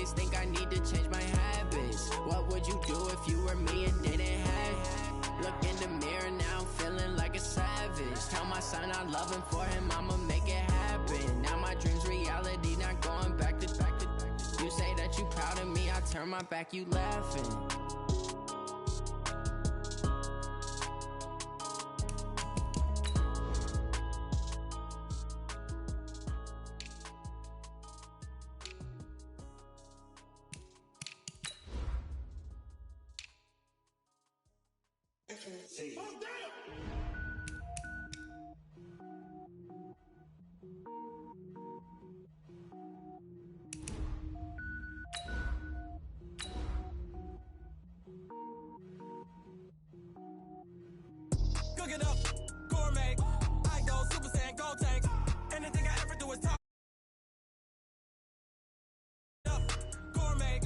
always think I need to change my habits. What would you do if you were me and didn't have? Look in the mirror now, I'm feeling like a savage. Tell my son I love him, for him I'ma make it happen. Now my dream's reality, not going back to. You say that you proud of me, I turn my back, you laughing. Cook it up, gourmet. I go Super Saiyan, go tank. Anything I ever do is top up, gourmet.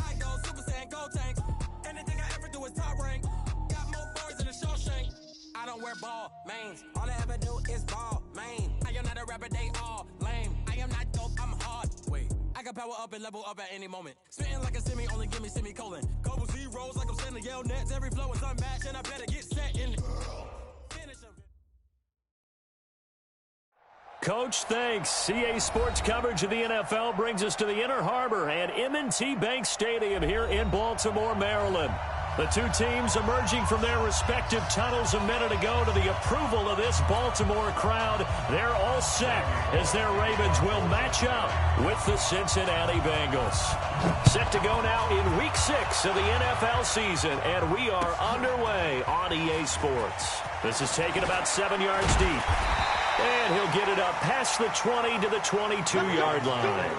I go Super Saiyan, go tank. Anything I ever do is top rank. Got more boys in the Shawshank. I don't wear ball mains. All I ever do is ball main. I am not a rapper, they all lame. I am not dope, I'm hard. Wait, I can power up and level up at any moment. Spitting like a semi, only give me semicolon. Couple zeros like I'm sending yell nets. Every flow is unmatched, and I better get set in. Coach, thanks. CA Sports coverage of the NFL brings us to the Inner Harbor and M&T Bank Stadium here in Baltimore, Maryland. The two teams emerging from their respective tunnels a minute ago to the approval of this Baltimore crowd. They're all set as their Ravens will match up with the Cincinnati Bengals. Set to go now in Week 6 of the NFL season, and we are underway on EA Sports. This is taken about 7 yards deep. And he'll get it up past the 20 to the 22-yard line.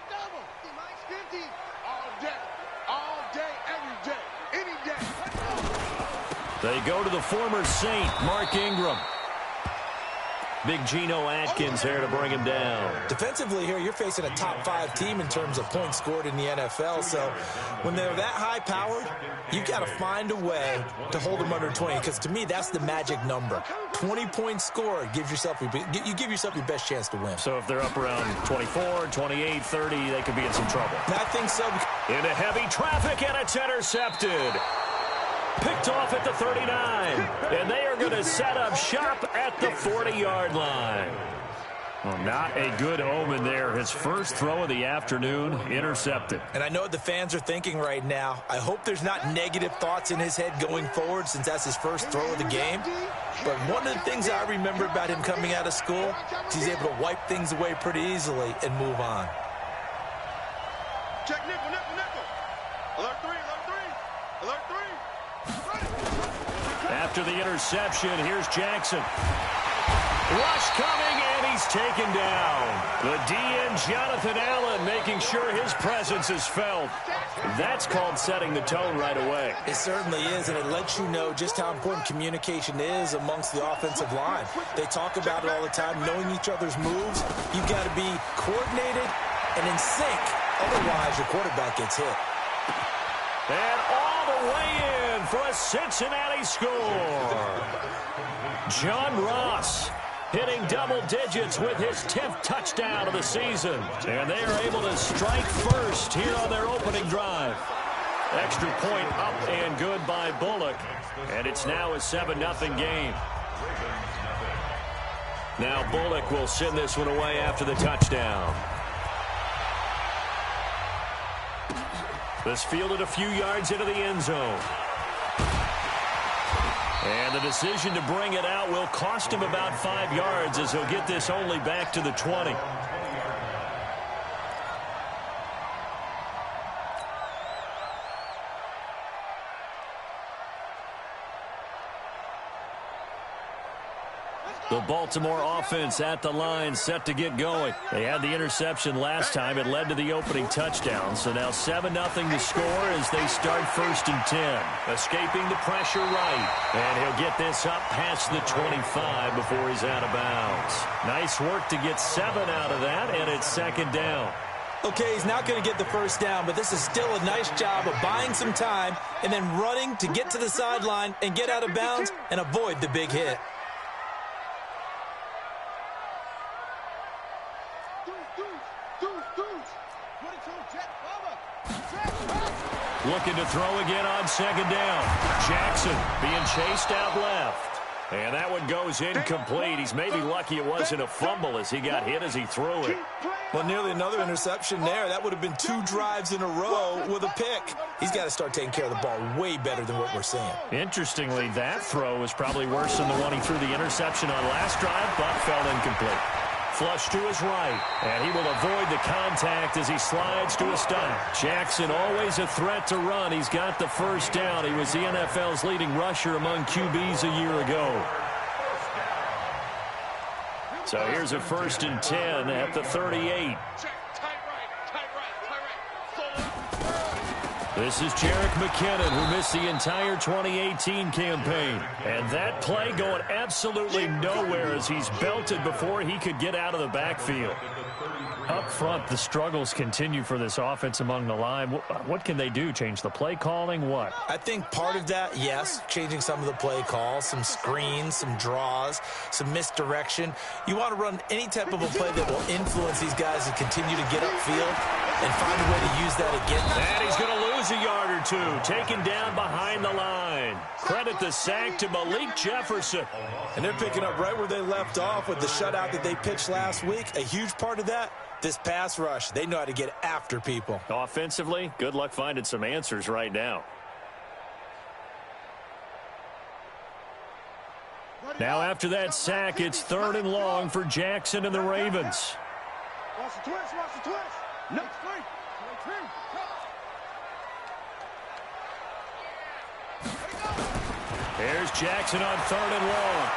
Double. He likes 50. All day, every day, any day. They go to the former Saint, Mark Ingram. Big Geno Atkins there to bring him down. Defensively here, you're facing a top 5 team in terms of points scored in the NFL. So when they're that high-powered, you got to find a way to hold them under 20. Because to me, that's the magic number. 20 points scored gives yourself you give yourself your best chance to win. So if they're up around 24, 28, 30, they could be in some trouble. I think so. Into heavy traffic, and it's intercepted. Picked off at the 39, and they are going to set up shop at the 40-yard line. Well, not a good omen there. His first throw of the afternoon, intercepted. And I know what the fans are thinking right now. I hope there's not negative thoughts in his head going forward since that's his first throw of the game. But one of the things I remember about him coming out of school is he's able to wipe things away pretty easily and move on. Check nickel. Alert 3. After the interception, here's Jackson. Rush coming, and he's taken down. The DN, Jonathan Allen, making sure his presence is felt. That's called setting the tone right away. It certainly is, and it lets you know just how important communication is amongst the offensive line. They talk about it all the time, knowing each other's moves. You've got to be coordinated and in sync. Otherwise, your quarterback gets hit. And all the way in for a Cincinnati score. John Ross hitting double digits with his 10th touchdown of the season. And they are able to strike first here on their opening drive. Extra point up and good by Bullock. And it's now a 7-0 game. Now Bullock will send this one away after the touchdown. This fielded a few yards into the end zone. And the decision to bring it out will cost him about 5 yards as he'll get this only back to the 20. The Baltimore offense at the line, set to get going. They had the interception last time. It led to the opening touchdown. So now 7-0 to score as they start 1st and 10. Escaping the pressure right. And he'll get this up past the 25 before he's out of bounds. Nice work to get 7 out of that, and it's 2nd down. Okay, he's not going to get the 1st down, but this is still a nice job of buying some time and then running to get to the sideline and get out of bounds and avoid the big hit. Looking to throw again on 2nd down. Jackson being chased out left. And that one goes incomplete. He's maybe lucky it wasn't a fumble as he got hit as he threw it. Well, nearly another interception there. That would have been 2 drives in a row with a pick. He's got to start taking care of the ball way better than what we're seeing. Interestingly, that throw was probably worse than the one he threw the interception on last drive, but fell incomplete. Flush to his right, and he will avoid the contact as he slides to a stop. Jackson always a threat to run. He's got the 1st down. He was the NFL's leading rusher among QBs a year ago. So here's a 1st and 10 at the 38. This is Jerick McKinnon, who missed the entire 2018 campaign. And that play going absolutely nowhere as he's belted before he could get out of the backfield. Up front, the struggles continue for this offense among the line. What can they do? Change the play calling? What? I think part of that, yes, changing some of the play calls, some screens, some draws, some misdirection. You want to run any type of a play that will influence these guys and continue to get upfield and find a way to use that again. And he's going to lose a yard or two, taken down behind the line. Credit the sack to Malik Jefferson. And they're picking up right where they left off with the shutout that they pitched last week. A huge part of that, this pass rush. They know how to get after people. Offensively, good luck finding some answers right now. Now after that sack, it's 3rd and long for Jackson and the Ravens. Watch the twist, watch the twist. No. Here's Jackson on 3rd and long.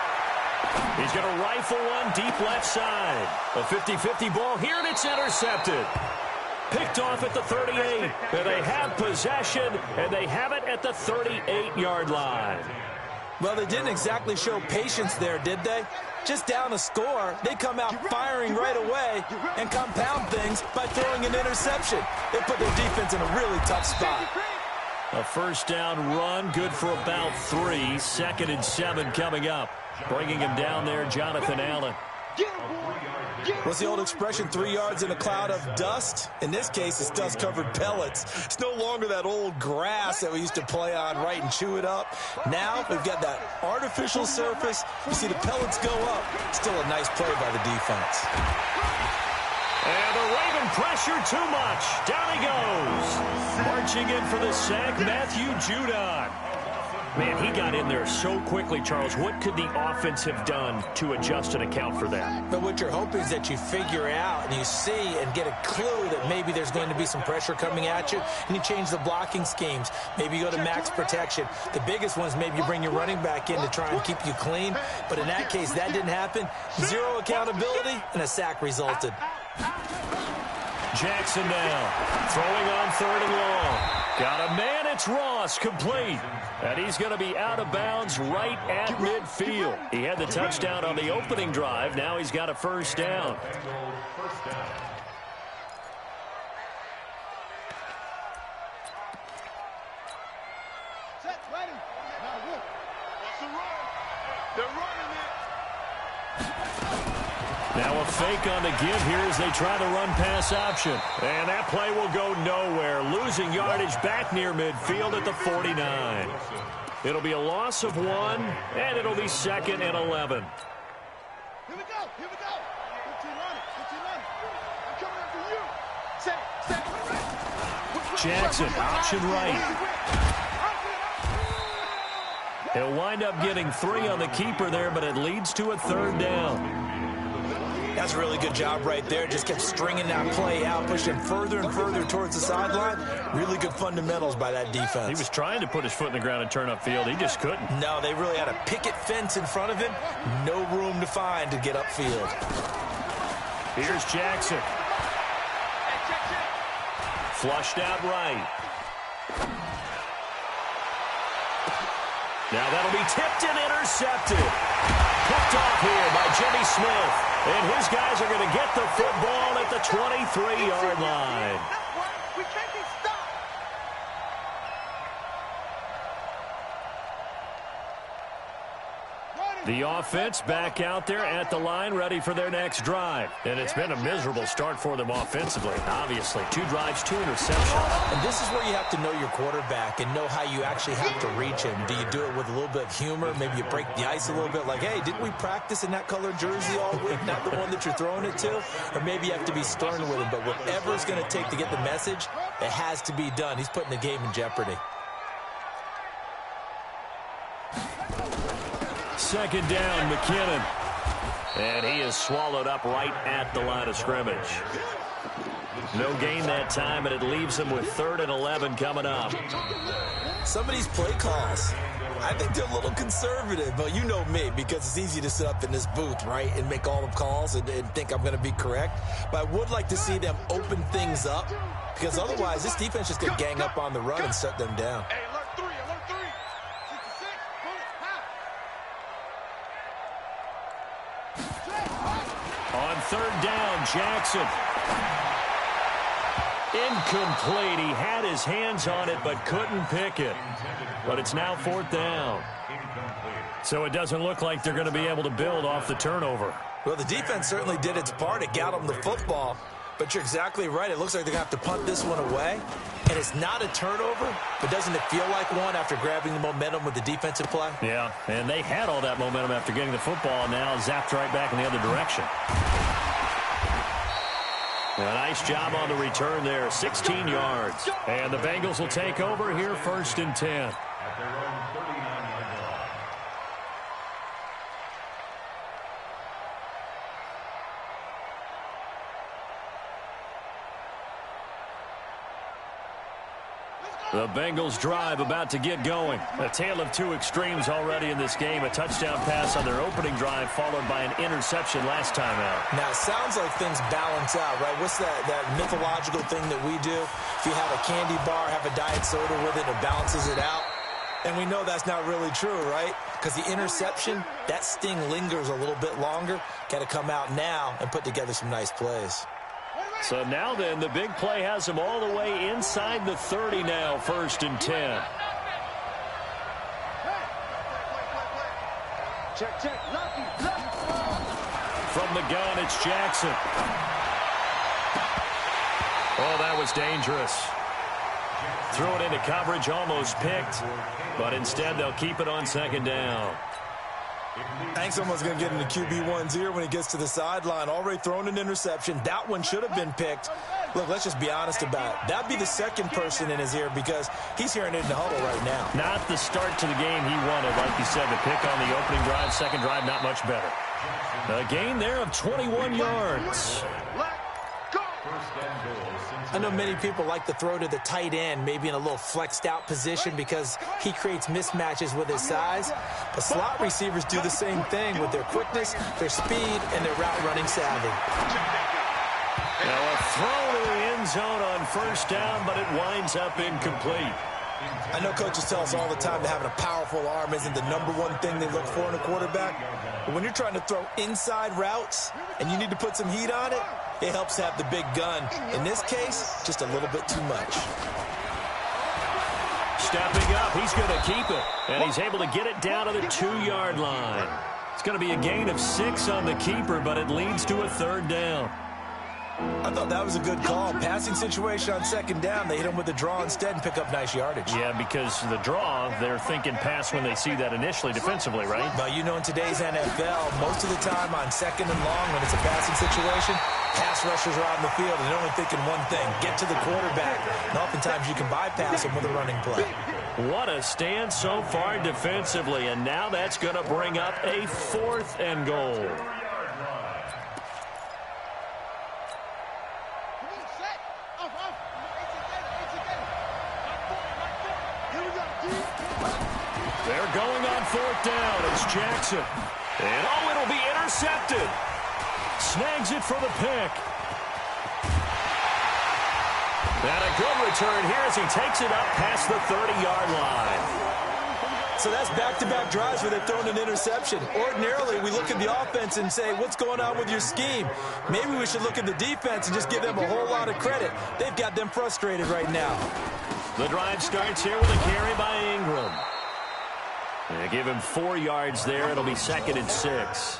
He's going to rifle one deep left side. A 50-50 ball here, and it's intercepted. Picked off at the 38. And they have possession, and they have it at the 38-yard line. Well, they didn't exactly show patience there, did they? Just down a score, they come out firing right away and compound things by throwing an interception. They put their defense in a really tough spot. A 1st down run, good for about 3. 2nd and 7 coming up. Bringing him down there, Jonathan Allen. What's the old expression, 3 yards in a cloud of dust? In this case, it's dust-covered pellets. It's no longer that old grass that we used to play on, right, and chew it up. Now we've got that artificial surface. You see the pellets go up. Still a nice play by the defense. And the Raven pressure too much. Down he goes. Marching in for the sack, Matthew Judon. Man, he got in there so quickly, Charles. What could the offense have done to adjust and account for that? But what you're hoping is that you figure out and you see and get a clue that maybe there's going to be some pressure coming at you, and you change the blocking schemes. Maybe you go to max protection. The biggest one is maybe you bring your running back in to try and keep you clean. But in that case, that didn't happen. 0 accountability, and a sack resulted. Jackson now, throwing on 3rd and long. Got a man, it's Ross, complete. And he's going to be out of bounds right at midfield. He had the touchdown on the opening drive. Now he's got a 1st down. Set, ready. They're running it. Now a fake on the give here as they try the run-pass option. And that play will go nowhere. Losing yardage back near midfield at the 49. It'll be a loss of 1, and it'll be 2nd and 11. Here we go. Here we go. 15 running. 15 running. I'm coming after you. Set. Jackson, option right. He'll wind up getting 3 on the keeper there, but it leads to a 3rd down. That's a really good job right there. Just kept stringing that play out, pushing further and further towards the sideline. Really good fundamentals by that defense. He was trying to put his foot in the ground and turn upfield. He just couldn't. No, they really had a picket fence in front of him. No room to find to get upfield. Here's Jackson. Flushed out right. Now that'll be tipped and intercepted. Picked off here by Jimmy Smith. And his guys are going to get the football at the 23-yard line. We can't be stopped. The offense back out there at the line, ready for their next drive. And it's been a miserable start for them offensively, obviously. 2 drives, 2 interceptions. And this is where you have to know your quarterback and know how you actually have to reach him. Do you do it with a little bit of humor? Maybe you break the ice a little bit, like, hey, didn't we practice in that colored jersey all week, not the one that you're throwing it to? Or maybe you have to be stern with him. But whatever it's going to take to get the message, it has to be done. He's putting the game in jeopardy. 2nd down, McKinnon. And he is swallowed up right at the line of scrimmage. No gain that time, and it leaves him with 3rd and 11 coming up. Some of these play calls, I think they're a little conservative, but you know me, because it's easy to sit up in this booth, right, and make all the calls and think I'm going to be correct. But I would like to see them open things up, because otherwise this defense just going to gang up on the run and shut them down. Hey, alert 3, alert 3. 66, bullets, pass. On 3rd down, Jackson. Incomplete. He had his hands on it but couldn't pick it. But it's now 4th down. So it doesn't look like they're going to be able to build off the turnover. Well, the defense certainly did its part. It got them the football. But you're exactly right. It looks like they're going to have to punt this one away. And it's not a turnover, but doesn't it feel like one after grabbing the momentum with the defensive play? Yeah, and they had all that momentum after getting the football, and now zapped right back in the other direction. A nice job on the return there, 16 yards. And the Bengals will take over here, 1st and 10. The Bengals drive about to get going. A tale of 2 extremes already in this game. A touchdown pass on their opening drive followed by an interception last time out. Now, it sounds like things balance out, right? What's that mythological thing that we do? If you have a candy bar, have a diet soda with it, it balances it out. And we know that's not really true, right? Because the interception, that sting lingers a little bit longer. Got to come out now and put together some nice plays. So now then, the big play has him all the way inside the 30 now, 1st and 10. Check. Lucky. From the gun, it's Jackson. Oh, that was dangerous. Threw it into coverage, almost picked. But instead, they'll keep it on 2nd down. I think someone's going to get into QB1's ear when he gets to the sideline. Already thrown an interception. That one should have been picked. Look, let's just be honest about it. That'd be the 2nd person in his ear because he's hearing it in the huddle right now. Not the start to the game he wanted. Like you said, the pick on the opening drive, 2nd drive, not much better. A gain there of 21 yards. I know many people like to throw to the tight end, maybe in a little flexed out position because he creates mismatches with his size. But slot receivers do the same thing with their quickness, their speed, and their route running savvy. Now a throw to the end zone on 1st down, but it winds up incomplete. I know coaches tell us all the time that having a powerful arm isn't the #1 thing they look for in a quarterback. But when you're trying to throw inside routes and you need to put some heat on it, it helps have the big gun. In this case, just a little bit too much. Stepping up, he's going to keep it. And he's able to get it down to the 2-yard line. It's going to be a gain of 6 on the keeper, but it leads to a 3rd down. I thought that was a good call. Passing situation on 2nd down. They hit him with the draw instead and pick up nice yardage. Yeah, because the draw, they're thinking pass when they see that initially defensively, right? But you know, in today's NFL, most of the time on 2nd and long, when it's a passing situation, pass rushers are out in the field and they're only thinking one thing, get to the quarterback. And oftentimes you can bypass him with a running play. What a stand so far defensively, and now that's going to bring up a 4th and goal. They're going on 4th down. It's Jackson. And, it'll be intercepted. Snags it for the pick. And a good return here as he takes it up past the 30-yard line. So that's back-to-back drives where they've thrown an interception. Ordinarily, we look at the offense and say, what's going on with your scheme? Maybe we should look at the defense and just give them a whole lot of credit. They've got them frustrated right now. The drive starts here with a carry by Ingram. They give him 4 yards there. It'll be 2nd and 6.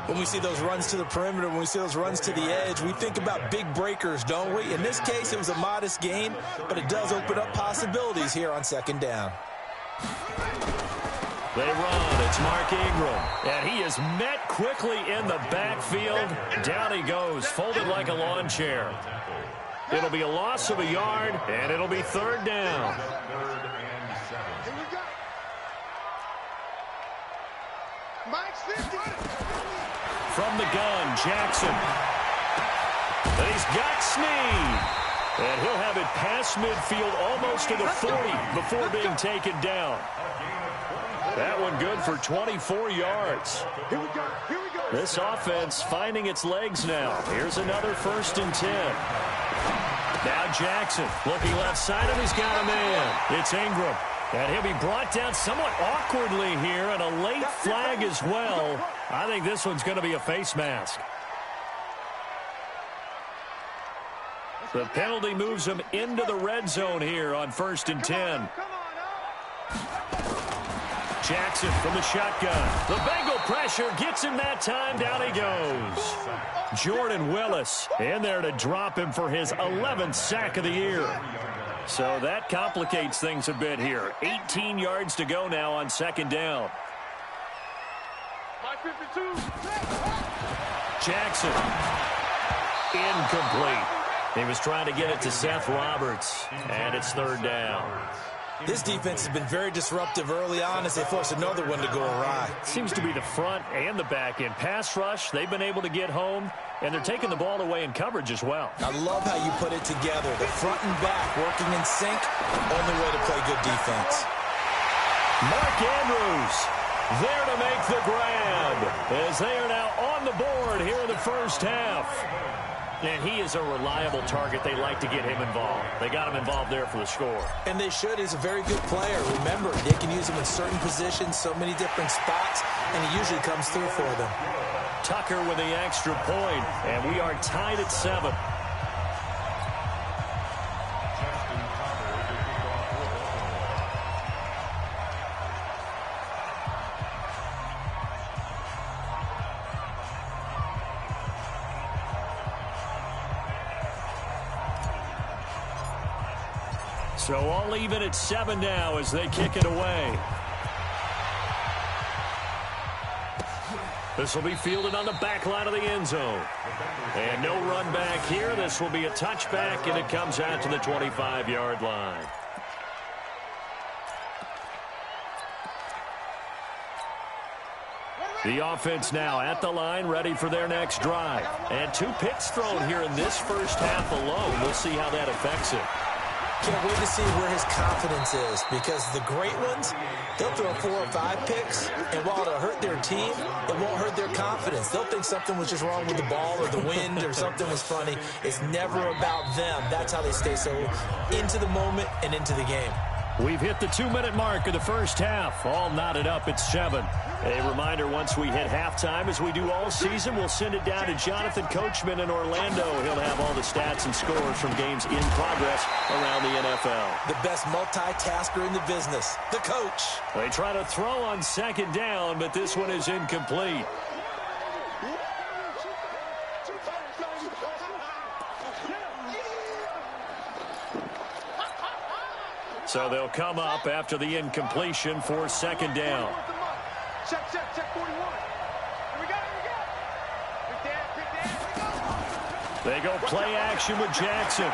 When we see those runs to the perimeter, when we see those runs to the edge, we think about big breakers, don't we? In this case, it was a modest gain, but it does open up possibilities here on 2nd down. They run. It's Mark Ingram. And he is met quickly in the backfield. Down he goes, folded like a lawn chair. It'll be a loss of a yard, and it'll be 3rd down. From the gun, Jackson. And he's got Snead. And he'll have it past midfield almost to the 40 before being taken down. That one good for 24 yards. This offense finding its legs now. Here's another 1st and 10. Now Jackson looking left side, and he's got a man. It's Ingram. And he'll be brought down somewhat awkwardly here, and a late flag as well. I think this one's going to be a face mask. The penalty moves him into the red zone here on 1st and 10. Jackson from the shotgun. The Bengal pressure gets him that time. Down he goes. Jordan Willis in there to drop him for his 11th sack of the year. So that complicates things a bit here. 18 yards to go now on 2nd down. Jackson. Incomplete. He was trying to get it to Seth Roberts, and it's 3rd down. This defense has been very disruptive early on as they force another one to go awry. Seems to be the front and the back end. Pass rush, they've been able to get home, and they're taking the ball away in coverage as well. I love how you put it together. The front and back working in sync, only way to play good defense. Mark Andrews there to make the grab as they are now on the board here in the 1st half. And he is a reliable target. They like to get him involved. They got him involved there for the score. And they should. He's a very good player. Remember, they can use him in certain positions, so many different spots, and he usually comes through for them. Tucker with the extra point, and we are tied at 7. So all even at 7 now as they kick it away. This will be fielded on the back line of the end zone. And no run back here. This will be a touchback, and it comes out to the 25-yard line. The offense now at the line, ready for their next drive. And 2 picks thrown here in this first half alone. We'll see how that affects it. Can't wait to see where his confidence is, because the great ones, they'll throw 4 or 5 picks, and while it'll hurt their team, it won't hurt their confidence. They'll think something was just wrong with the ball or the wind or something was funny. It's never about them. That's how they stay so into the moment and into the game. We've hit the 2-minute mark of the first half. All knotted up at 7. A reminder, once we hit halftime, as we do all season, we'll send it down to Jonathan Coachman in Orlando. He'll have all the stats and scores from games in progress around the NFL. The best multitasker in the business, the coach. They try to throw on second down, but this one is incomplete. So they'll come up after the incompletion for second down. Check 41. Here we go. They go play action with Jackson.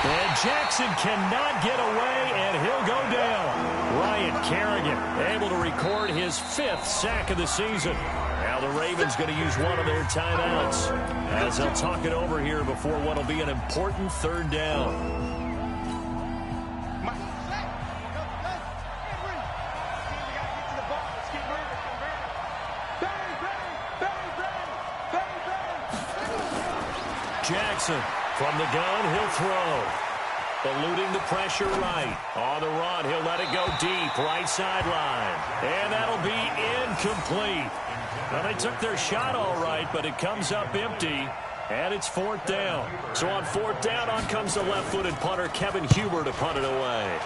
And Jackson cannot get away, and he'll go down. Ryan Kerrigan able to record his 5th sack of the season. Now the Ravens going to use one of their timeouts as they'll talk it over here before what will be an important third down. Jackson from the gun, he'll throw. Eluding the pressure right. On the run, he'll let it go deep, right sideline. And that'll be incomplete. Well, they took their shot all right, but it comes up empty, and it's 4th down. So on 4th down, on comes the left-footed punter, Kevin Huber, to punt it away.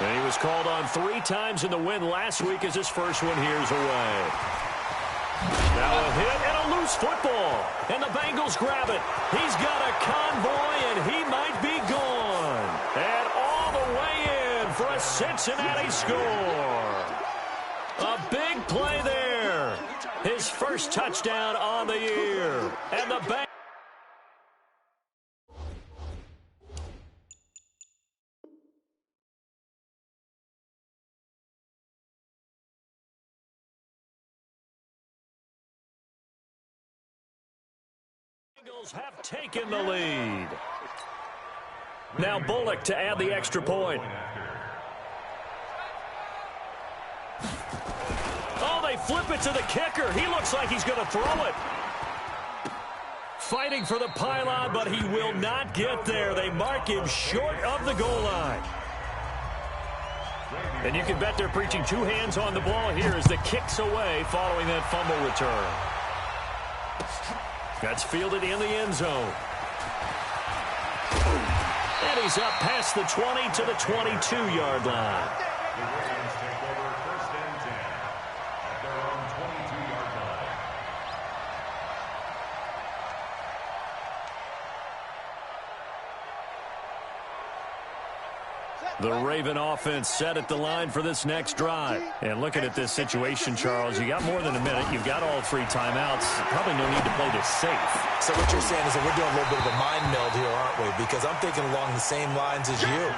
And he was called on 3 times in the win last week as his first one here's away. Now a hit and a loose football. And the Bengals grab it. He's got a convoy, and he might be gone. And all the way in for a Cincinnati score. A big play there. His first touchdown on the year. And the Bengals. Bengals have taken the lead. Now Bullock to add the extra point. Oh, they flip it to the kicker. He looks like he's going to throw it. Fighting for the pylon, but he will not get there. They mark him short of the goal line. And you can bet they're preaching 2 hands on the ball here as the kick's away following that fumble return. That's fielded in the end zone. And he's up past the 20 to the 22-yard line. The Ravens take over 1st and 10 at their own 22-yard line. The Raven offense set at the line for this next drive. And looking at this situation, Charles, you got more than a minute. You've got all 3 timeouts. Probably no need to play this safe. So what you're saying is that we're doing a little bit of a mind meld here, aren't we? Because I'm thinking along the same lines as you.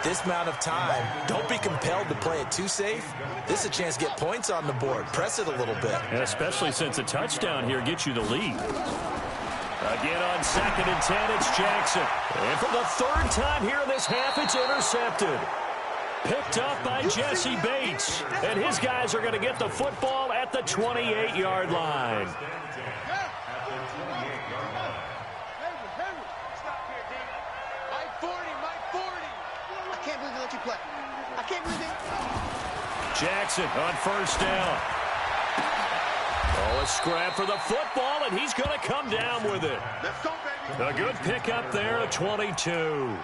This amount of time, don't be compelled to play it too safe. This is a chance to get points on the board. Press it a little bit. And especially since a touchdown here gets you the lead. Again on 2nd and 10, it's Jackson. And for the 3rd time here in this half, it's intercepted. Picked up by Jesse Bates. And his guys are going to get the football at the 28-yard line. Jackson on 1st down. Oh, a scrap for the football, and he's going to come down with it. Let's go, baby. A good pickup there, a 22. 1st and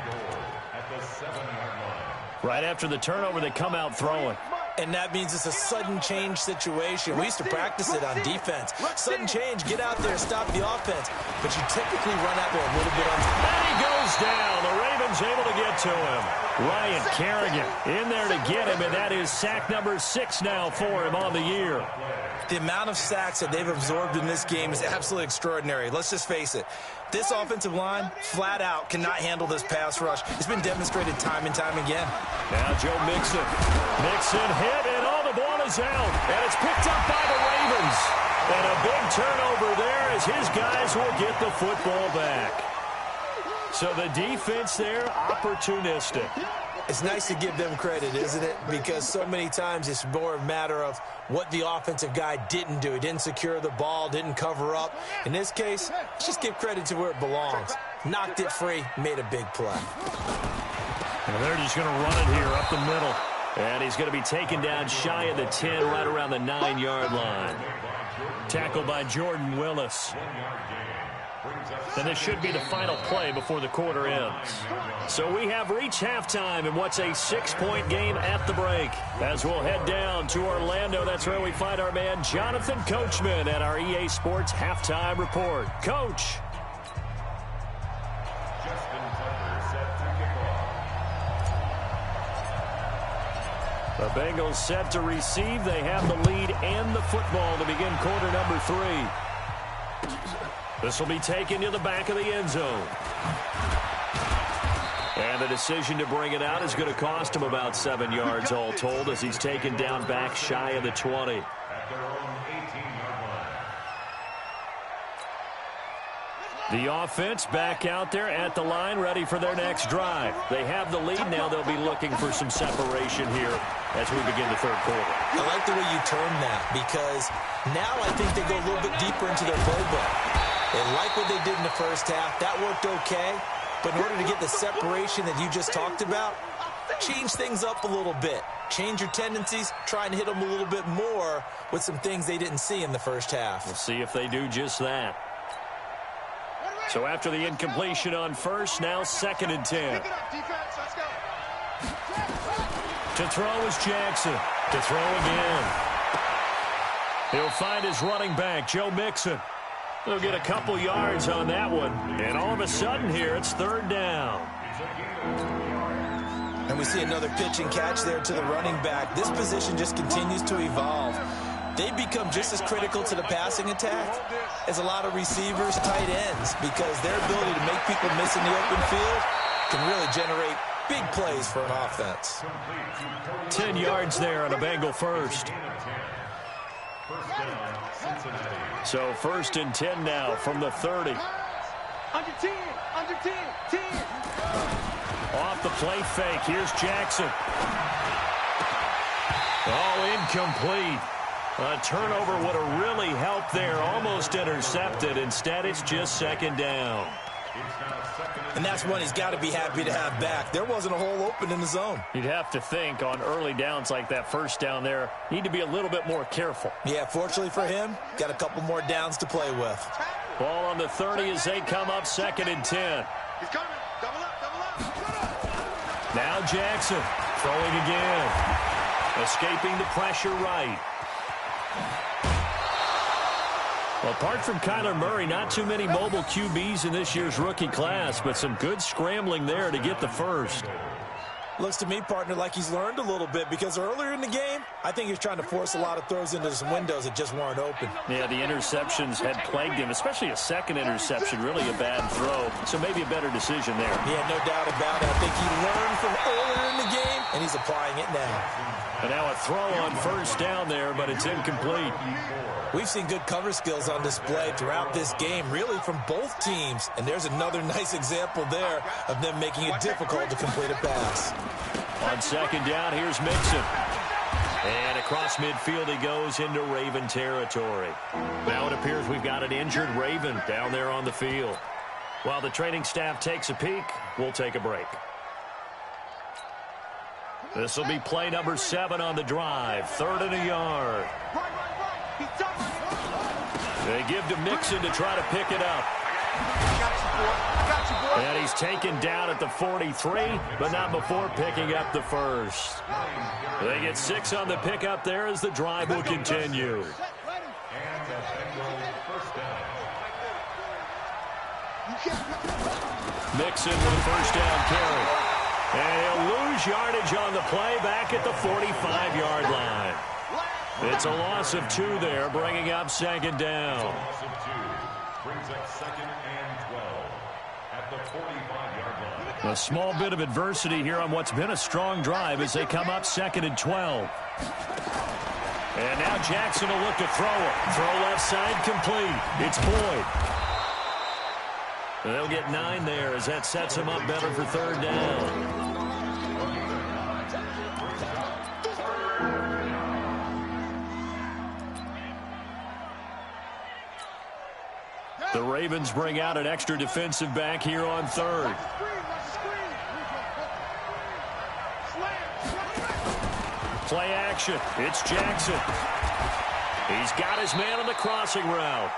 goal at the 7-yard line. Right after the turnover, they come out throwing. And that means it's a sudden change situation. We used to practice it on defense. Sudden change, get out there, stop the offense. But you typically run out there a little bit on time. And he goes down. The Ravens able to get to him. Ryan Kerrigan in there to get him, and that is sack number 6 now for him on the year. The amount of sacks that they've absorbed in this game is absolutely extraordinary. Let's just face it. This offensive line, flat out, cannot handle this pass rush. It's been demonstrated time and time again. Now Joe Mixon. Mixon hit, and all the ball is out. And it's picked up by the Ravens. And a big turnover there as his guys will get the football back. So the defense there, opportunistic. It's nice to give them credit, isn't it? Because so many times it's more a matter of what the offensive guy didn't do. He didn't secure the ball, didn't cover up. In this case, let's just give credit to where it belongs. Knocked it free, made a big play. And they're just going to run it here up the middle. And he's going to be taken down shy of the 10, right around the 9-yard line. Tackled by Jordan Willis. And this should be the final play before the quarter ends. So we have reached halftime in what's a 6-point game at the break. As we'll head down to Orlando, that's where we find our man Jonathan Coachman at our EA Sports Halftime Report. Coach. The Bengals set to receive. They have the lead and the football to begin quarter number 3. This will be taken to the back of the end zone. And the decision to bring it out is going to cost him about 7 yards all told as he's taken down back shy of the 20. The offense back out there at the line, ready for their next drive. They have the lead now. They'll be looking for some separation here as we begin the third quarter. I like the way you term that because now I think they go a little bit deeper into their playbook. They like what they did in the first half. That worked okay. But in order to get the separation that you just talked about, change things up a little bit. Change your tendencies. Try and hit them a little bit more with some things they didn't see in the first half. We'll see if they do just that. So after the incompletion on first, now 2nd and 10. To throw is Jackson. To throw again. He'll find his running back, Joe Mixon. He'll get a couple yards on that one. And all of a sudden here, it's 3rd down. And we see another pitch and catch there to the running back. This position just continues to evolve. They become just as critical to the passing attack as a lot of receivers, tight ends, because their ability to make people miss in the open field can really generate big plays for an offense. 10 yards there on a Bengal first. So 1st and 10 now from the 30. Under 10, under 10, 10. Off the play fake, here's Jackson. Oh, incomplete. A turnover would have really helped there, almost intercepted. Instead, it's just 2nd down. And that's one he's got to be happy to have back. There wasn't a hole open in the zone. You'd have to think on early downs like that first down there, need to be a little bit more careful. Yeah, fortunately for him, got a couple more downs to play with. Ball on the 30 as they come up 2nd and 10. He's coming. Double up, double up. Now Jackson throwing again. Escaping the pressure right. Well, apart from Kyler Murray, not too many mobile QBs in this year's rookie class, but some good scrambling there to get the first. Looks to me, partner, like he's learned a little bit because earlier in the game, I think he was trying to force a lot of throws into some windows that just weren't open. Yeah, the interceptions had plagued him, especially a second interception, really a bad throw. So maybe a better decision there. Yeah, no doubt about it. I think he learned from earlier in the game, and he's applying it now. And now a throw on first down there, but it's incomplete. We've seen good cover skills on display throughout this game, really from both teams. And there's another nice example there of them making it difficult to complete a pass. On 2nd down, here's Mixon. And across midfield he goes into Raven territory. Now it appears we've got an injured Raven down there on the field. While the training staff takes a peek, we'll take a break. This will be play number 7 on the drive. 3rd and a yard. They give to Mixon to try to pick it up. And he's taken down at the 43, but not before picking up the first. They get 6 on the pickup there as the drive will continue. Mixon with a first down carry. And he'll lose yardage on the play back at the 45-yard line. It's a loss of 2 there, bringing up 2nd down. Loss of 2 brings up 2nd and 12 at the 45-yard line. A small bit of adversity here on what's been a strong drive as they come up 2nd and 12. And now Jackson will look to throw it. Throw left side complete. It's Boyd. They'll get 9 there as that sets him up better for 3rd down. The Ravens bring out an extra defensive back here on 3rd. Play action. It's Jackson. He's got his man on the crossing route.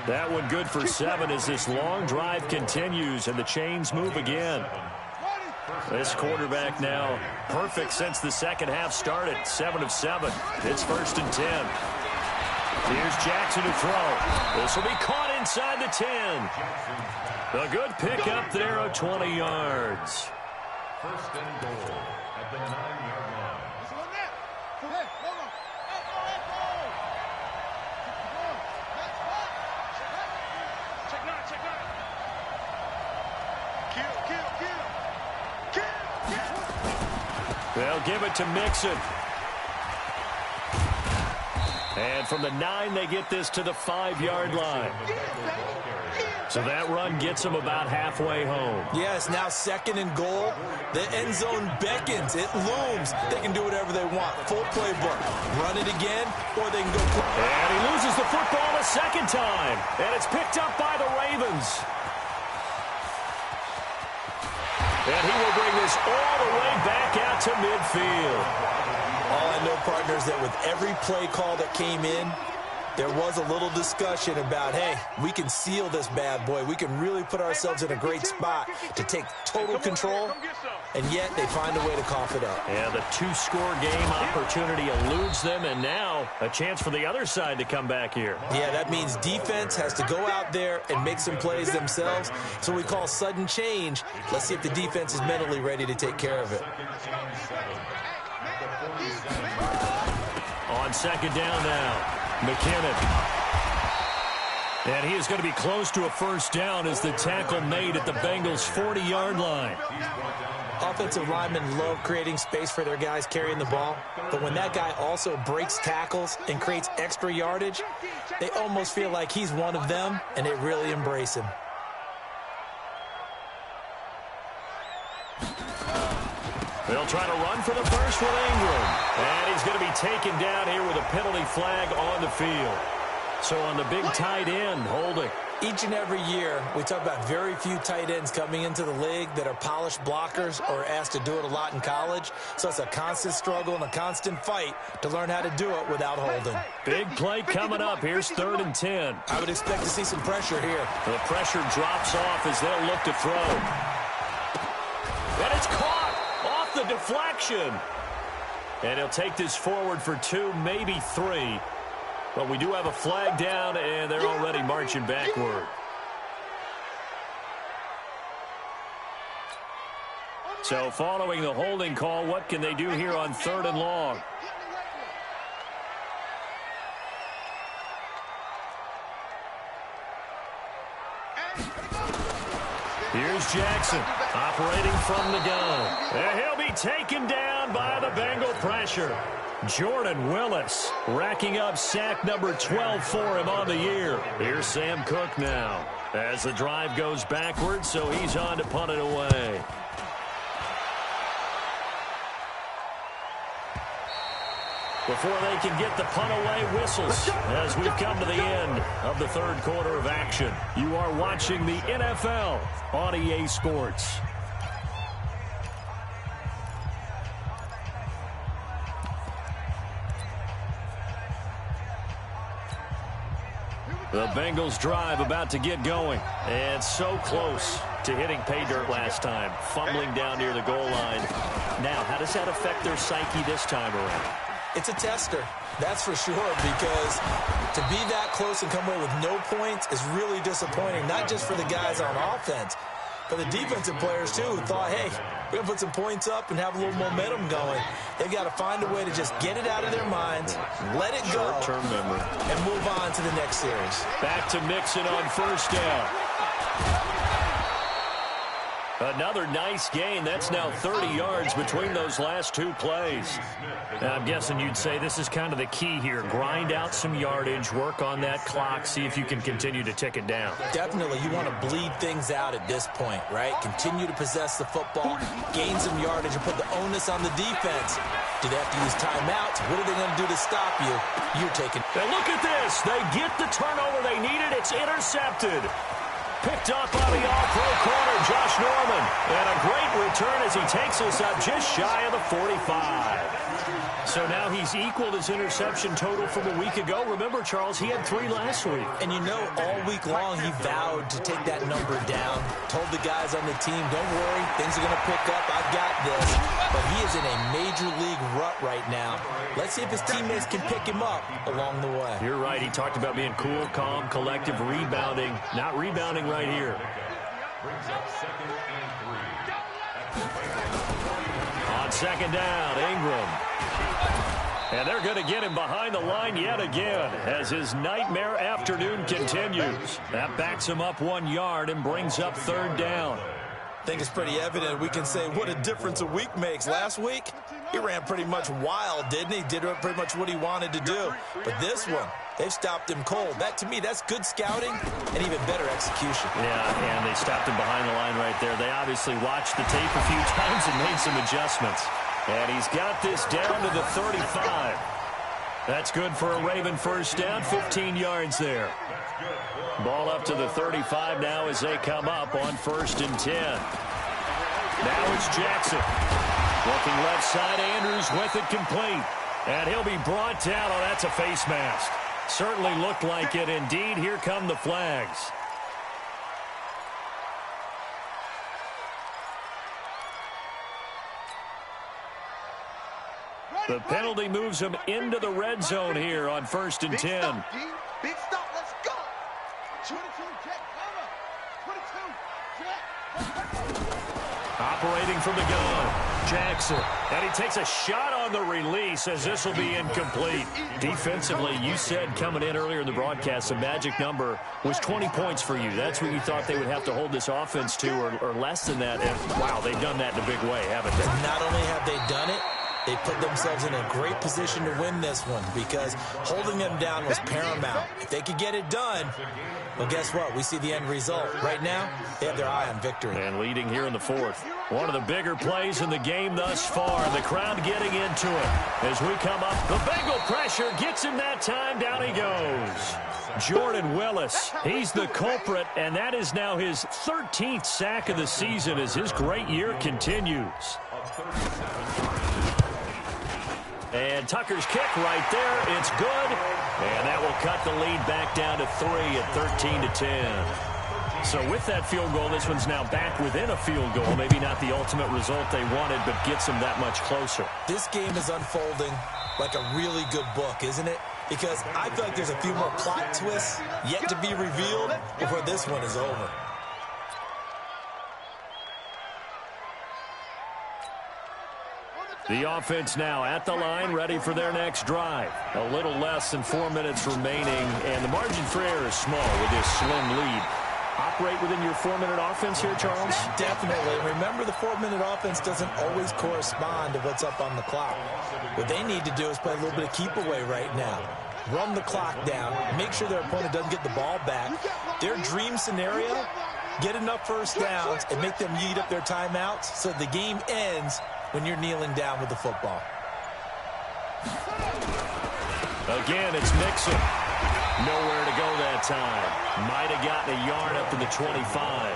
That one good for 7 as this long drive continues and the chains move again. This quarterback now perfect since the second half started. 7 of 7. It's 1st and 10. Here's Jackson to throw. This will be caught inside the 10. A good pickup there of 20 yards. 1st and goal at the 9-yard line. They'll give it to Mixon. And from the 9, they get this to the 5-yard line. So that run gets them about halfway home. Yes, now 2nd and goal. The end zone beckons. It looms. They can do whatever they want. Full playbook. Run it again, or they can go quick. And he loses the football a second time. And it's picked up by the Ravens. And he will bring this all the way back out to midfield. All I know, partners, that with every play call that came in, there was a little discussion about, hey, we can seal this bad boy. We can really put ourselves in a great spot to take total control, and yet they find a way to cough it up. Yeah, the 2-score game opportunity eludes them, and now a chance for the other side to come back here. Yeah, that means defense has to go out there and make some plays themselves. So we call sudden change. Let's see if the defense is mentally ready to take care of it. On 2nd down now. McKinnon. And he is going to be close to a 1st down as the tackle made at the Bengals' 40-yard line. Offensive linemen love creating space for their guys carrying the ball, but when that guy also breaks tackles and creates extra yardage, they almost feel like he's one of them, and they really embrace him. They'll try to run for the first with Ingram. And he's going to be taken down here with a penalty flag on the field. So on the big tight end, holding. Each and every year, we talk about very few tight ends coming into the league that are polished blockers or asked to do it a lot in college. So it's a constant struggle and a constant fight to learn how to do it without holding. Big play coming up. Here's 3rd and 10. I would expect to see some pressure here. The pressure drops off as they'll look to throw. And it's caught. The deflection. And he'll take this forward for 2, maybe 3. But we do have a flag down, and they're already marching backward. So following the holding call, what can they do here on 3rd and long? Here's Jackson operating from the gun. And he'll be taken down by the Bengal pressure. Jordan Willis racking up sack number 12 for him on the year. Here's Sam Cook now as the drive goes backwards, so he's on to punt it away. Before they can get the punt away, whistles as we've come to the end of the 3rd quarter of action. You are watching the NFL on EA Sports. The Bengals drive about to get going, and so close to hitting pay dirt last time, fumbling down near the goal line. Now, how does that affect their psyche this time around? It's a tester, that's for sure, because to be that close and come away with no points is really disappointing, not just for the guys on offense, but the defensive players, too, who thought, hey, we're going to put some points up and have a little momentum going. They've got to find a way to just get it out of their minds, let it go, short-term memory, and move on to the next series. Back to Mixon on 1st down. Another nice gain. That's now 30 yards between those last 2 plays. I'm guessing you'd say this is kind of the key here. Grind out some yardage, work on that clock, see if you can continue to tick it down. Definitely. You want to bleed things out at this point, right? Continue to possess the football, gain some yardage, and put the onus on the defense. Do they have to use timeouts? What are they going to do to stop you? You're taking. And look at this. They get the turnover they needed. It's intercepted. Picked up by the all-pro corner, Josh Norman. And a great return as he takes us up just shy of the 45. So now he's equaled his interception total from a week ago. Remember, Charles, he had 3 last week. And you know, all week long he vowed to take that number down. Told the guys on the team, don't worry, things are going to pick up. I've got this. But he is in a major league rut right now. Let's see if his teammates can pick him up along the way. You're right. He talked about being cool, calm, collective, rebounding. Not rebounding right here. Brings up 2nd and 3. On 2nd down, Ingram. And they're going to get him behind the line yet again as his nightmare afternoon continues. That backs him up 1 yard and brings up 3rd down. I think it's pretty evident. We can say what a difference a week makes. Last week, he ran pretty much wild, didn't he? Did pretty much what he wanted to do. But this one, they've stopped him cold. That, to me, that's good scouting and even better execution. Yeah, and they stopped him behind the line right there. They obviously watched the tape a few times and made some adjustments. And he's got this down to the 35. That's good for a Raven first down, 15 yards there. Ball up to the 35 now as they come up on 1st and 10. Now it's Jackson. Looking left side, Andrews with it complete. And he'll be brought down. Oh, that's a face mask. Certainly looked like it. Indeed, here come the flags. The penalty moves him into the red zone here on 1st and 10. Big stop, let's go. 22, check, cover. 22, check. Operating from the gun, Jackson. And he takes a shot on the release as this will be incomplete. Defensively, you said coming in earlier in the broadcast, the magic number was 20 points for you. That's what you thought they would have to hold this offense to or less than that. And, wow, they've done that in a big way, haven't they? Not only have they done it, they put themselves in a great position to win this one because holding them down was paramount. If they could get it done, well, guess what? We see the end result. Right now, they have their eye on victory. And leading here in the 4th. One of the bigger plays in the game thus far. The crowd getting into it. As we come up, the Bengal pressure gets him that time. Down he goes. Jordan Willis, he's the culprit, and that is now his 13th sack of the season as his great year continues. And Tucker's kick right there. It's good. And that will cut the lead back down to 3 at 13-10. So with that field goal, this one's now back within a field goal. Maybe not the ultimate result they wanted, but gets them that much closer. This game is unfolding like a really good book, isn't it? Because I feel like there's a few more plot twists yet to be revealed before this one is over. The offense now at the line, ready for their next drive. A little less than 4 minutes remaining, and the margin for error is small with this slim lead. Operate within your 4-minute offense here, Charles? Definitely. Remember, the 4-minute offense doesn't always correspond to what's up on the clock. What they need to do is play a little bit of keep away right now. Run the clock down. Make sure their opponent doesn't get the ball back. Their dream scenario, get enough first downs and make them eat up their timeouts so the game ends when you're kneeling down with the football. Again, it's Mixon. Nowhere to go that time. Might have gotten a yard up to the 25.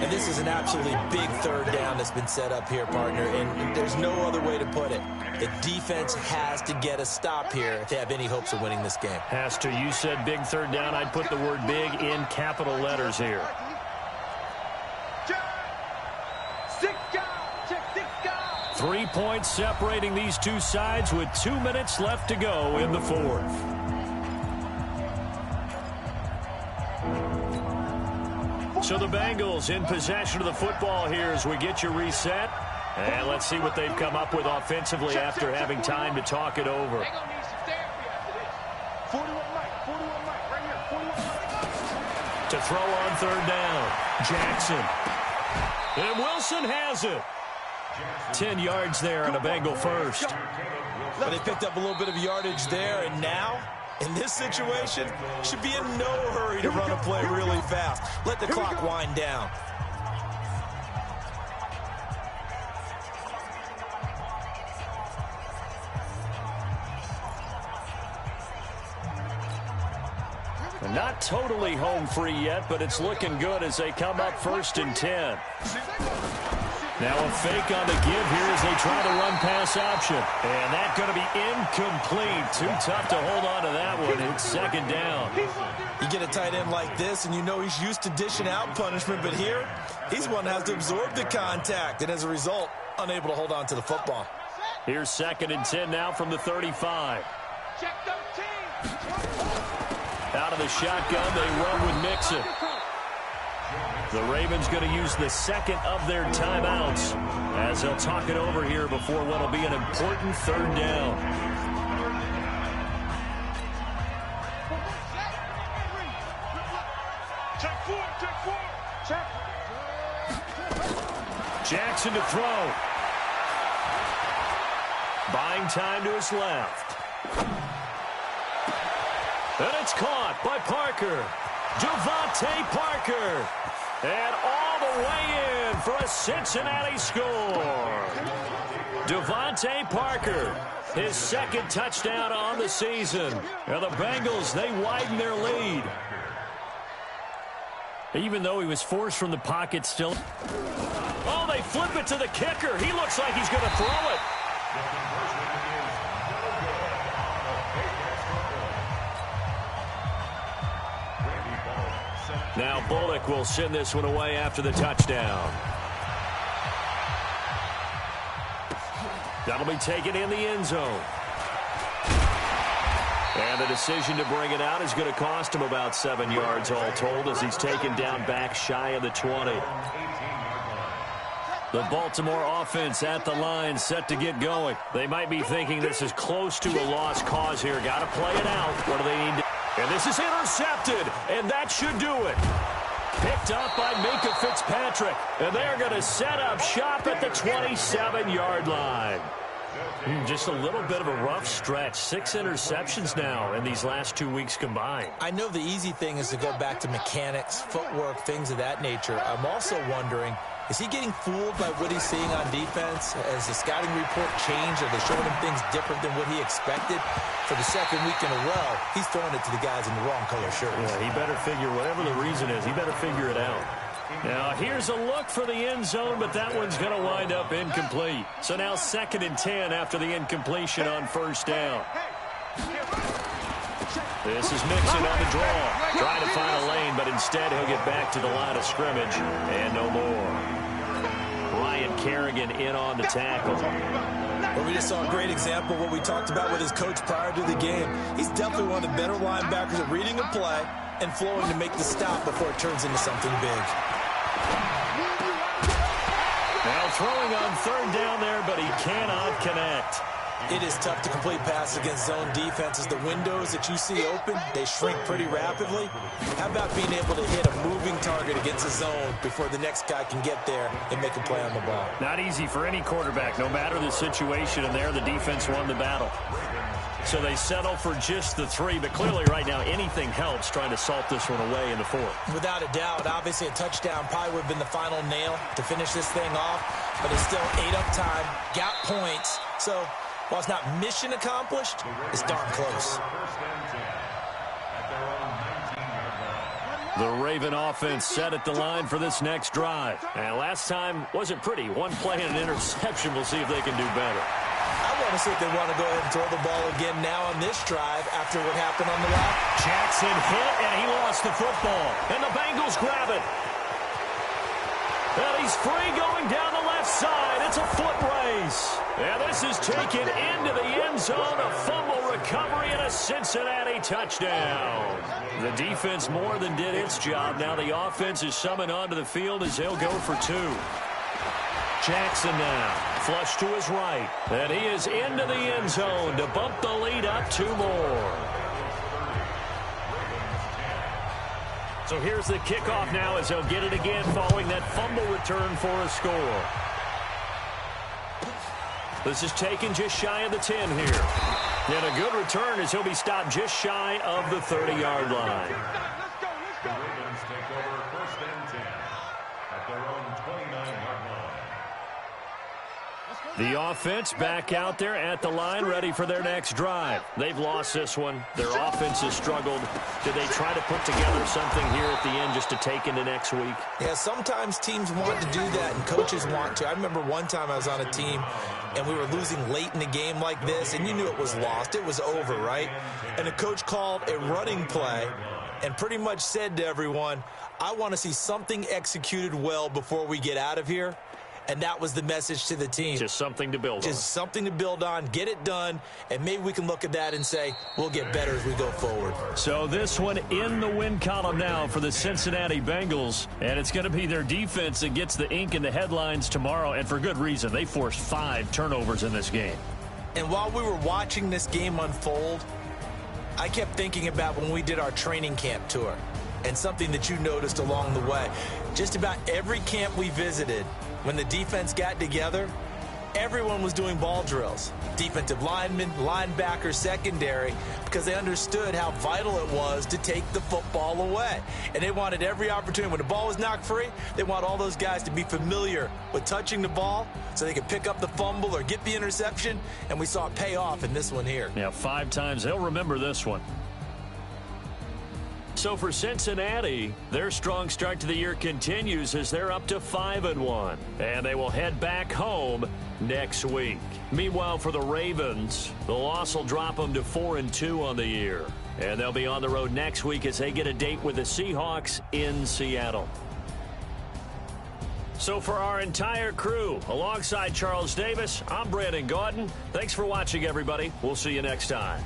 And this is an absolutely big 3rd down that's been set up here, partner, and there's no other way to put it. The defense has to get a stop here if they have any hopes of winning this game. Has to. You said big 3rd down. I'd put the word big in capital letters here. 3 points separating these two sides with 2 minutes left to go in the 4th. So the Bengals in possession of the football here as we get you reset. And let's see what they've come up with offensively after having time to talk it over. To throw on 3rd down, Jackson. And Wilson has it. 10 yards there and a Bengal first. But they picked up a little bit of yardage there, and now, in this situation, should be in no hurry to run a play really fast. Let the clock wind down. Not totally home free yet, but it's looking good as they come up 1st and 10. Now a fake on the give here as they try to run pass option. And that's going to be incomplete. Too tough to hold on to that one. It's second down. You get a tight end like this, and you know he's used to dishing out punishment. But here, he's one that has to absorb the contact. And as a result, unable to hold on to the football. Here's 2nd and 10 now from the 35. Check 13. Out of the shotgun, they run with Mixon. The Ravens going to use the second of their timeouts as they'll talk it over here before what will be an important 3rd down. Check 4, check 4. Check. Jackson to throw. Buying time to his left. And it's caught by Parker. Devontae Parker. And all the way in for a Cincinnati score. Devontae Parker, his 2nd touchdown on the season. And the Bengals, they widen their lead. Even though he was forced from the pocket still. Oh, they flip it to the kicker. He looks like he's going to throw it. Now Bullock will send this one away after the touchdown. That'll be taken in the end zone. And the decision to bring it out is going to cost him about 7 yards all told as he's taken down back shy of the 20. The Baltimore offense at the line set to get going. They might be thinking this is close to a lost cause here. Got to play it out. What do they need to... And this is intercepted, and that should do it. Picked up by Minkah Fitzpatrick, and they're going to set up shop at the 27-yard line. Just a little bit of a rough stretch. 6 interceptions now in these last 2 weeks combined. I know the easy thing is to go back to mechanics, footwork, things of that nature. I'm also wondering, is he getting fooled by what he's seeing on defense? Has the scouting report changed? Are they showing him things different than what he expected? For the 2nd week in a row, he's throwing it to the guys in the wrong color shirts. Yeah, he better figure, whatever the reason is, he better figure it out. Now, here's a look for the end zone, but that one's going to wind up incomplete. So now 2nd and 10 after the incompletion on 1st down. This is Mixon on the draw. Trying to find a lane, but instead he'll get back to the line of scrimmage. And no more. Ryan Kerrigan in on the tackle. Well, we just saw a great example of what we talked about with his coach prior to the game. He's definitely one of the better linebackers at reading a play and flowing to make the stop before it turns into something big. Now throwing on 3rd down there, but he cannot connect. It is tough to complete passes against zone defenses. The windows that you see open, they shrink pretty rapidly. How about being able to hit a moving target against a zone before the next guy can get there and make a play on the ball? Not easy for any quarterback, no matter the situation, and there the defense won the battle. So they settle for just the 3, but clearly right now anything helps trying to salt this one away in the 4th. Without a doubt, obviously a touchdown probably would have been the final nail to finish this thing off, but it's still ate up time, got points, so while it's not mission accomplished, it's darn close. The Raven offense set at the line for this next drive. And last time wasn't pretty. 1 play and an interception. We'll see if they can do better. I want to see if they want to go ahead and throw the ball again now on this drive after what happened on the left. Jackson hit, and he lost the football. And the Bengals grab it. And he's free going down the left side. It's a foot race. And this is taken into the end zone. A fumble recovery and a Cincinnati touchdown. The defense more than did its job. Now the offense is summoned onto the field as they'll go for 2. Jackson now, flush to his right. And he is into the end zone to bump the lead up 2 more. So here's the kickoff now as they'll get it again following that fumble return for a score. This is taken just shy of the 10 here. And a good return as he'll be stopped just shy of the 30-yard line. The Ravens take over 1st and 10 at their own 29-yard line. The offense back out there at the line, ready for their next drive. They've lost this one. Their offense has struggled. Did they try to put together something here at the end just to take into next week? Yeah, sometimes teams want to do that and coaches want to. I remember one time I was on a team and we were losing late in the game like this, and you knew it was lost. It was over, right? And the coach called a running play and pretty much said to everyone, I want to see something executed well before we get out of here. And that was the message to the team. Just something to build on. Just something to build on, get it done, and maybe we can look at that and say, we'll get better as we go forward. So this one in the win column now for the Cincinnati Bengals, and it's going to be their defense that gets the ink in the headlines tomorrow, and for good reason. They forced 5 turnovers in this game. And while we were watching this game unfold, I kept thinking about when we did our training camp tour and something that you noticed along the way. Just about every camp we visited, when the defense got together, everyone was doing ball drills. Defensive linemen, linebackers, secondary, because they understood how vital it was to take the football away. And they wanted every opportunity. When the ball was knocked free, they want all those guys to be familiar with touching the ball so they could pick up the fumble or get the interception. And we saw it pay off in this one here. Yeah, 5 times. They'll remember this one. So for Cincinnati, their strong start to the year continues as they're up to 5-1. And they will head back home next week. Meanwhile, for the Ravens, the loss will drop them to 4-2 on the year. And they'll be on the road next week as they get a date with the Seahawks in Seattle. So for our entire crew, alongside Charles Davis, I'm Brandon Gaudin. Thanks for watching, everybody. We'll see you next time.